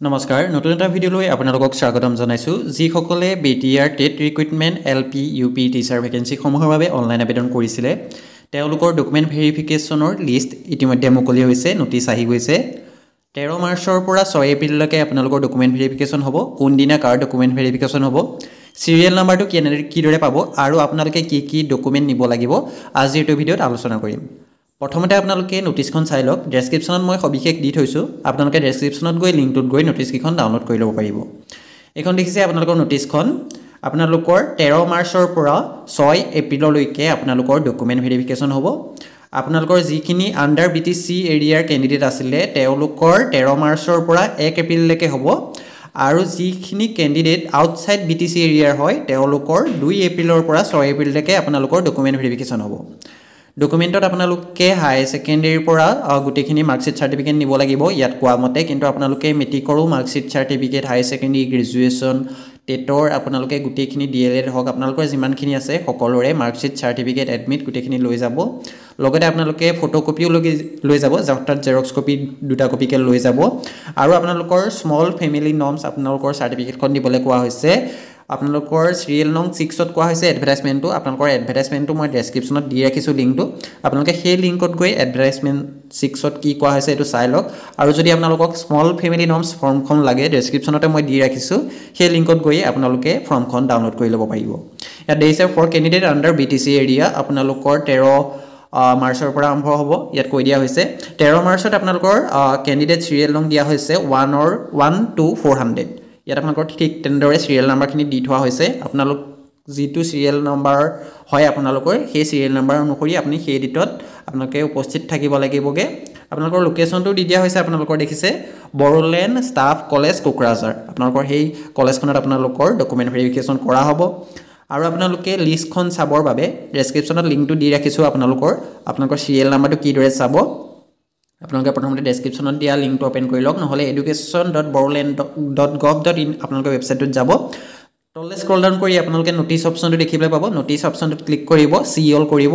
নমস্কাৰ নতুন এটা ভিডিঅ'লৈ আপোনালোকক স্বাগতম জনাইছো যিসকলে BTR TET recruitment LP UP teacher ভেকেন্সিসমূহৰ বাবে অনলাইন আবেদন কৰিছিলে তেওঁলোকৰ ডকুমেণ্ট ভেৰিফিকেশ্যনৰ লিষ্ট ইতিমধ্যে মুকলি হৈছে নটিচ আহি গৈছে 13 মাৰ্চৰ পৰা 6 এপ্ৰিললৈকে আপোনালোকৰ ডকুমেণ্ট ভেৰিফিকেশ্যন হ'ব কোনদিনা কাৰ ডকুমেণ্ট ভেৰিফিকেশ্যন হ'ব সিৰিয়েল নাম্বাৰটো কিদৰে পাব আৰু আপোনালোকে কি ডকুমেণ্ট নিব লাগিব আজি এই ভিডিঅ'ত আলোচনা কৰিম প্ৰথমতে আপোনালোকে নোটিছখন চাই লওক ডেসক্ৰিপচনত মই সবিশেষ দি থৈছো আপোনালোকে ডেসক্ৰিপচনত গৈ লিংকটোত গৈ নোটিছখন ডাউনলোড কৰি ল'ব পাৰিব এখন দেখিছে আপোনালোকৰ নোটিছখন আপোনালোকৰ 13 মাৰ্চৰ পৰা 6 এপ্ৰিললৈকে আপোনালোকৰ ডকুমেণ্ট ভেৰিফিকেশ্যন হ'ব আপোনালোকৰ যিখিনি আন্ডাৰ বিটিসি এৰিয়াৰ কেণ্ডিডেট আছিল তেওঁলোকৰ 13 মাৰ্চৰ পৰা 1 এপ্ৰিললৈকে হ'ব আৰু যিখিনি কেণ্ডিডেট আউটসাইড বিটিসি এৰিয়াৰ হয় তেওঁলোকৰ 2 এপ্ৰিলৰ পৰা 6 এপ্ৰিললৈকে আপোনালোকৰ ডকুমেণ্ট ভেৰিফিকেশ্যন হ'ব ডকুমেন্টত আপোনালোকে হাই সেকেন্ডাৰীৰ পৰা গুটেখিনি মাৰ্কশিট সাৰ্টিফিকেট নিব লাগিব ইয়াত কোৱা মতে কিন্তু আপোনালোকে মেট্ৰিকৰো মাৰ্কশিট সাৰ্টিফিকেট হাই সেকেন্ডাৰী গ্ৰেজুৱেচন টেটৰ আপোনালোকে গুটেখিনি ডিএলএড হক আপোনালোকৰ যিমানখিনি আছে সকলোৰে মাৰ্কশিট সাৰ্টিফিকেট এডমিট গুটেখিনি লৈ যাব লগতে আপোনালোকে ফটোকপিও লৈ যাব যাত্ৰাত জেৰক্স কপি দুটা কপিকে লৈ যাব আৰু আপোনালোকৰ স্মল ফেমিলি নৰ্মছ আপোনালোকৰ সাৰ্টিফিকেটখন দিবলৈ কোৱা হৈছে আপোনালোকৰ সিৰিয়েল নং 6 ত কোৱা হৈছে এডভাৰটাইজমেন্টটো আপোনালোকৰ এডভাৰটাইজমেন্টটো মই ডেসক্ৰিপচনত দি ৰাখিছো লিংকটো আপোনালোকে সেই লিংকত গৈ এডভাৰটাইজমেন্ট 6 ত কি কোৱা হৈছে এটো চাই লওক আৰু যদি আপোনালোকক স্মল ফেমিলি নৰ্মছ ফৰ্মখন লাগে ডেসক্ৰিপচনতে মই দি ৰাখিছো সেই লিংকত গৈ আপোনালোকে ফৰ্মখন ডাউনলোড কৰি ল'ব পাৰিব ইয়াত দেইছে for candidate under BTC area আপোনালোকৰ 13 মাৰ্চৰ পৰা আৰম্ভ হ'ব ইয়াত কৈ দিয়া হৈছে 13 মাৰ্চত আপোনালোকৰ কেণ্ডিডেট সিৰিয়েল নং দিয়া হৈছে 1 to 400 ইয়াত আপোনালোকৰ ঠিক তেনেদৰে সিৰিয়েল নাম্বাৰখিনি দি থোৱা হৈছে আপোনালোক যিটো সিৰিয়েল নাম্বাৰ হয় আপোনালোকৰ সেই সিৰিয়েল নাম্বাৰ অনুসৰি আপুনি সেই ডেটত আপোনালোকে উপস্থিত থাকিব লাগিবগে আপোনালোকৰ লোকেশনটো দি দিয়া হৈছে আপোনালোকৰ দেখিছে বড়োলেণ্ড ষ্টাফ কলেজ কোকৰাঝাৰ আপোনালোকৰ সেই কলেজখনত আপোনালোকৰ ডকুমেণ্ট ভেৰিফিকেশ্যন কৰা হ'ব আৰু আপোনালোকে লিষ্টখন চাবৰ বাবে ডেসক্ৰিপচনত লিংকটো দি ৰাখিছো আপোনালোকৰ সিৰিয়েল নাম্বাৰটো কিদৰে চাব আপোনালোকে প্ৰথমতে ডেসক্ৰিপচনত দিয়া লিংকটো ওপেন কৰি লওক নহলে education.boroland.gov.in আপোনালোকৰ ৱেবছাইটত যাব তললে স্ক্ৰল ডাউন কৰি আপোনালোকে নোটিছ অপচনটো দেখিবলৈ পাব নোটিছ অপচনটো ক্লিক কৰিব সি অল কৰিব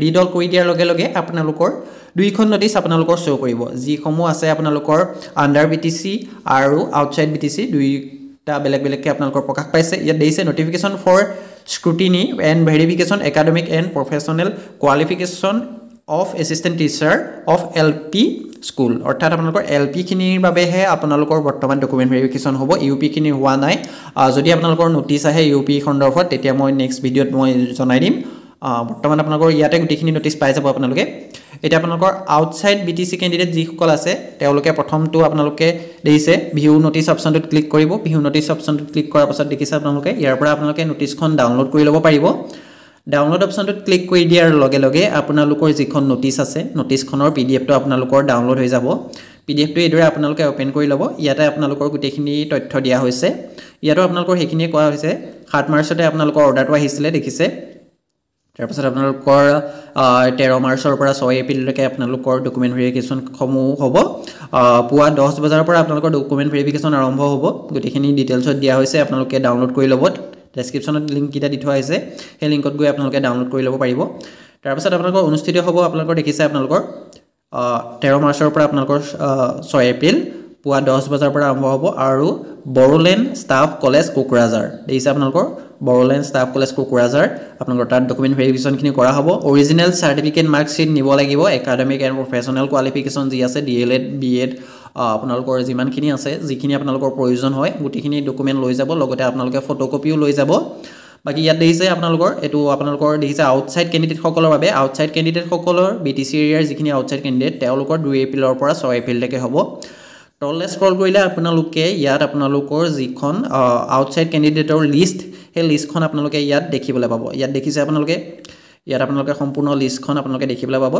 ৰিড অল কৰি দিয়াৰ লগে লগে আপোনালোকৰ দুইখন নোটিছ আপোনালোকৰ শো কৰিব যিসমূহ আছে আপোনালোকৰ আন্ডাৰ বিটিসি আৰু আউটসাইড বিটিসি দুইটা বেলেগকে আপোনালোকৰ প্ৰকাশ পাইছে ইয়াত দেইছে notification for scrutiny and verification academic and professional qualification of assistant teacher of LP school অৰ্থাৎ আপোনালোকৰ LP খিনিৰ বাবেহে আপোনালোকৰ বৰ্তমান ডকুমেণ্ট ভেৰিফিকেশ্যন হ'ব UP খিনি হোৱা নাই যদি আপোনালোকৰ নোটিছ আহে UP খণ্ডৰফত তেতিয়া মই নেক্সট ভিডিঅ'ত মই জনাই দিম বৰ্তমান আপোনালোকৰ ইয়াতে গুটিখিনি নোটিছ পাই যাব আপোনালোকে এটা আপোনালোকৰ আউটসাইড বিটিসি কেণ্ডিডেট যিসকল আছে তেওঁলোকে প্ৰথমটো আপোনালোকে দেইছে ভিউ নোটিছ অপচনটোত ক্লিক কৰিব ভিউ নোটিছ অপচনটোত ক্লিক কৰাৰ পাছত দেখিছে আপোনালোকে ইয়াৰ পৰা আপোনালোকে নোটিছখন ডাউনলোড কৰি ল'ব পাৰিব ডাউনলোড অপচনটোত ক্লিক কৰি দিয়াৰ লগে লগে আপোনালোকৰ যিখন নোটিছ আছে নোটিছখনৰ পিডিএফটো আপোনালোকৰ ডাউনলোড হৈ যাব পিডিএফটো এদৰে আপোনালোকে ওপেন কৰি ল'ব ইয়াতে আপোনালোকৰ গুটেখিনি তথ্য দিয়া হৈছে ইয়াতো আপোনালোকৰ হেখিনি কোৱা হৈছে 7 মাৰ্চতে আপোনালোকৰ অৰ্ডাৰটো আহিছিলে দেখিছে তাৰ পাছত আপোনালোকৰ 13 মাৰ্চৰ পৰা 6 এপ্ৰিললৈকে আপোনালোকৰ ডকুমেণ্ট ভেৰিফিকেশ্যন সমূহ হ'ব পুৱা 10 বজাৰ পৰা আপোনালোকৰ ডকুমেণ্ট ভেৰিফিকেশ্যন আৰম্ভ হ'ব গুটেখিনি ডিটেইলছত দিয়া হৈছে আপোনালোকে ডাউনলোড কৰি ল'ব ডেসক্ৰিপচনত লিংক কিটা দি থোৱা আছে সেই লিংকত গৈ আপোনালোকে ডাউনলোড কৰি ল'ব পাৰিব তাৰ পাছত আপোনালোকৰ অনুষ্ঠিত হ'ব আপোনালোকৰ দেখিছে আপোনালোকৰ 13 মাৰ্চৰ পৰা আপোনালোকৰ 6 এপ্ৰিল পুৱা 10 বজাৰ পৰা আৰম্ভ হ'ব আৰু বড়োলেণ্ড ষ্টাফ কলেজ কোকৰাঝাৰ দেখিছে আপোনালোকৰ বড়োলেণ্ড ষ্টাফ কলেজ কোকৰাঝাৰ আপোনালোকৰ তাত ডকুমেণ্ট ভেৰিফিকেশ্যনখিনি কৰা হ'ব অৰিজিনেল সাৰ্টিফিকেট মাৰ্কশিট নিব লাগিব একাডেমিক এণ্ড প্ৰফেশনেল কোৱালিফিকেশ্যন যি আছে ডিএলএড বিএড আপোনালোকৰ যিমানখিনি আছে যিখিনি আপোনালোকৰ প্ৰয়োজন হয় গুটিখিনি ডকুমেণ্ট লৈ যাব লগতে আপোনালোকে ফটোকপিও লৈ যাব বাকি ইয়াত দেখিছে আপোনালোকৰ এটো আপোনালোকৰ দেখিছে আউটসাইড কেণ্ডিডেট সকলৰ বাবে আউটসাইড কেণ্ডিডেট সকলৰ বিটিসি এৰিয়াৰ যিখিনি আউটসাইড কেণ্ডিডেট তেওঁলোকৰ 2 এপ্ৰিলৰ পৰা 6 এপ্ৰিললৈকে হ'ব তললে স্ক্ৰল কৰিলে আপোনালোকে ইয়াত আপোনালোকৰ যিখন আউটসাইড কেণ্ডিডেটৰ লিষ্ট সেই লিষ্টখন আপোনালোকে ইয়াত দেখিবলৈ পাব ইয়াত দেখিছে আপোনালোকে ইয়াত আপোনালোকে সম্পূৰ্ণ লিষ্টখন আপোনালোকে দেখিবলৈ পাব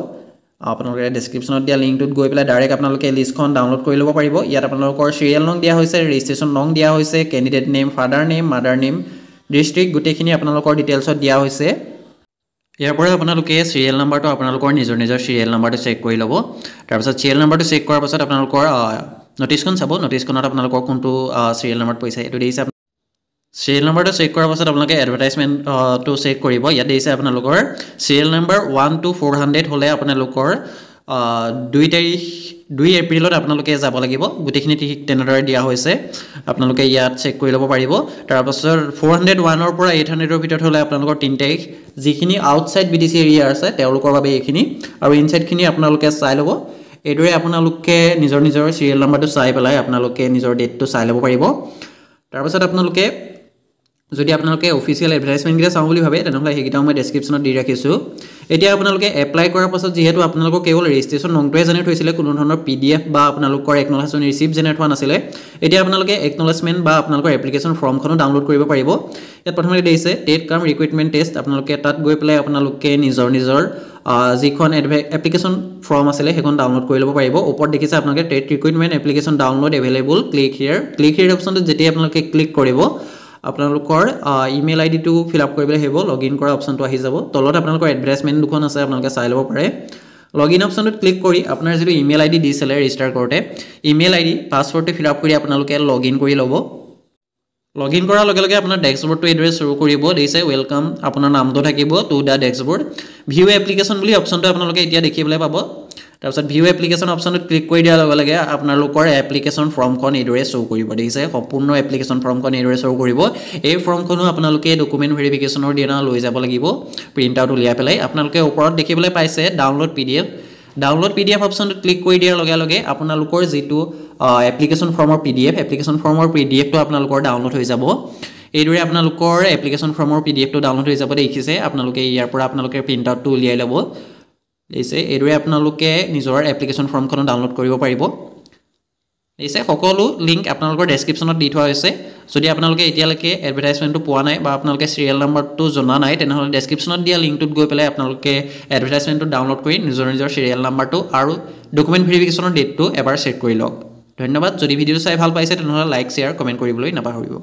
আপোনালোকে ডেসক্ৰিপচনত দিয়া লিংকটোত গৈ পেলাই ডাইৰেক্ট আপোনালোকে লিষ্টখন ডাউনলোড কৰি ল'ব পাৰিব ইয়াত আপোনালোকৰ সিৰিয়েল নং দিয়া হৈছে ৰেজিষ্ট্ৰেচন নং দিয়া হৈছে candidate name father name mother name district গুটেখিনি আপোনালোকৰ ডিটেইলছত দিয়া হৈছে ইয়াৰ পৰা আপোনালোকে সিৰিয়েল নাম্বাৰটো আপোনালোকৰ নিজৰ সিৰিয়েল নাম্বাৰটো চেক কৰি ল'ব তাৰ পাছত সিৰিয়েল নাম্বাৰটো চেক কৰাৰ পাছত আপোনালোকৰ নোটিছখন চাব নোটিছখনত আপোনালোকৰ কোনটো সিৰিয়েল নাম্বাৰ পইছা এটো দেইছে সিৰিয়েল নাম্বাৰটো চেক কৰাৰ পাছত আপোনালোকে এডভাৰটাইজমেন্টটো চেক কৰিব ইয়াত দেইছে আপোনালোকৰ সিৰিয়েল নাম্বাৰ 1 to 400 হলে আপোনালোকৰ 2 এপ্ৰিলত আপোনালোকে যাব লাগিব গুটেখিনি ঠিক তেনেদৰে দিয়া হৈছে আপোনালোকে ইয়াত চেক কৰি ল'ব পাৰিব তাৰ পাছত 401 ৰ পৰা 800 ৰ ভিতৰত হলে আপোনালোকৰ 3 তাৰিখ যিখিনি আউটসাইড বিডিসি এৰিয়া আছে তেওঁলোকৰ বাবে এইখিনি আৰু ইনসাইড খিনি আপোনালোকে চাই ল'ব এদৰে আপোনালোকে নিজৰ সিৰিয়েল নাম্বাৰটো চাই পেলাই আপোনালোকে নিজৰ ডেটটো চাই ল'ব পাৰিব তাৰ পাছত আপোনালোকে যদি আপোনালোকে অফিচিয়েল এডভাৰটাইজমেন্ট গিটা চাও বুলি ভাবে তেনেহলে হেগিটাও মই ডেসক্ৰিপচনত দি ৰাখিছো এতিয়া আপোনালোকে এপ্লাই কৰাৰ পাছত যেহেতু আপোনালোকৰ কেৱল ৰেজিষ্ট্ৰেচন নংটোৱে জেনেৰেট হৈছিলে কোনো ধৰণৰ পিডিএফ বা আপোনালোকৰ একনলেজমেন্ট ৰিসিপ্ট জেনেৰেট হোৱা নাছিলে এতিয়া আপোনালোকে একনলেজমেন্ট বা আপোনালোকৰ এপ্লিকেশন ফৰ্মখনো ডাউনলোড কৰিব পাৰিব ইয়াত প্ৰথমতে দিছে টেট কাম ৰিক্ৰুইটমেন্ট টেষ্ট আপোনালোকে তাত গৈ পেলাই আপোনালোকে নিজৰ যিখন এপ্লিকেশন ফৰ্ম আছিল হেখন ডাউনলোড কৰি ল'ব পাৰিব ওপৰত দেখিছে আপোনালোকে TET recruitment application download available click here অপচনটো যেতিয়া আপোনালোকে ক্লিক কৰিব আপোনালোকৰ ইমেইল আইডি টো ফিল আপ কৰিবলৈ হেব লগইন কৰা অপচনটো আহি যাব তলত আপোনালোকৰ এডভাৰটাইজমেন্ট দুখন আছে আপোনালোকে চাই ল'ব পাৰে লগইন অপচনটো ক্লিক কৰি আপোনাৰ যিটো ইমেইল আইডি দিছিলে ৰেজিষ্টাৰ কৰোতে ইমেইল আইডি পাছৱৰ্ডটো ফিল আপ কৰি আপোনালোকে লগইন কৰি ল'ব লগইন কৰাৰ লগে লগে আপোনাৰ ডেস্কবৰ্ডটো এড্ৰেছ শুৰু কৰিব দিছে ওয়েলকাম আপোনাৰ নামটো থাকিব টু দা ডেস্কবৰ্ড ভিউ এপ্লিকেশন বুলি অপচনটো আপোনালোকে এতিয়া দেখিবলৈ পাব তাৰপিছত ভিউ এপ্লিকেশন অপচনটো ক্লিক কৰি দিয়াৰ লগে লগে আপোনালোকৰ এপ্লিকেশন ফৰ্মখন এডৰে শো কৰিব দিছে সম্পূৰ্ণ এপ্লিকেশন ফৰ্মখন এডৰে শো কৰিব এই ফৰ্মখনো আপোনালোকে ডকুমেন্ট ভেৰিফিকেশনৰ দিনা লৈ যাব লাগিব প্ৰিন্ট আউট উলিয়াই পেলাই আপোনালোকে ওপৰত দেখিবলৈ পাইছে ডাউনলোড পিডিএফ অপচনটো ক্লিক কৰি দিয়াৰ লগে লগে আপোনালোকৰ যেটো এপ্লিকেশন ফৰ্মৰ পিডিএফ টো আপোনালোকৰ ডাউনলোড হৈ যাব এইদৰে আপোনালোকৰ এপ্লিকেশন ফৰ্মৰ পিডিএফ টো ডাউনলোড হৈ যাব দেখিছে আপোনালোকে ইয়াৰ পৰা আপোনালোকে প্ৰিন্ট আউটটো উলিয়াই ল'ব দিছে এদৰে আপোনালোকে নিজৰ এপ্লিকেশন ফৰ্মখন ডাউনলোড কৰিব পাৰিব দিছে সকলো লিংক আপোনালোকৰ ডেসক্ৰিপচনত দি থোৱা হৈছে যদি আপোনালোকে এতিয়ালৈকে এডভাৰটাইজমেন্টটো পোৱা নাই বা আপোনালোকে সিৰিয়েল নাম্বাৰটো জনা নাই তেনেহলে ডেসক্ৰিপচনত দিয়া লিংকটোত গৈ পেলাই আপোনালোকে এডভাৰটাইজমেন্টটো ডাউনলোড কৰি নিজৰ সিৰিয়েল নাম্বাৰটো আৰু ডকুমেন্ট ভেৰিফিকেশনৰ ডেটটো এবাৰ চেক কৰি লওক ধন্যবাদ যদি ভিডিওটো চাই ভাল পাইছে তেনেহলে লাইক শেয়াৰ কমেন্ট কৰিবলৈ নাপাহৰিব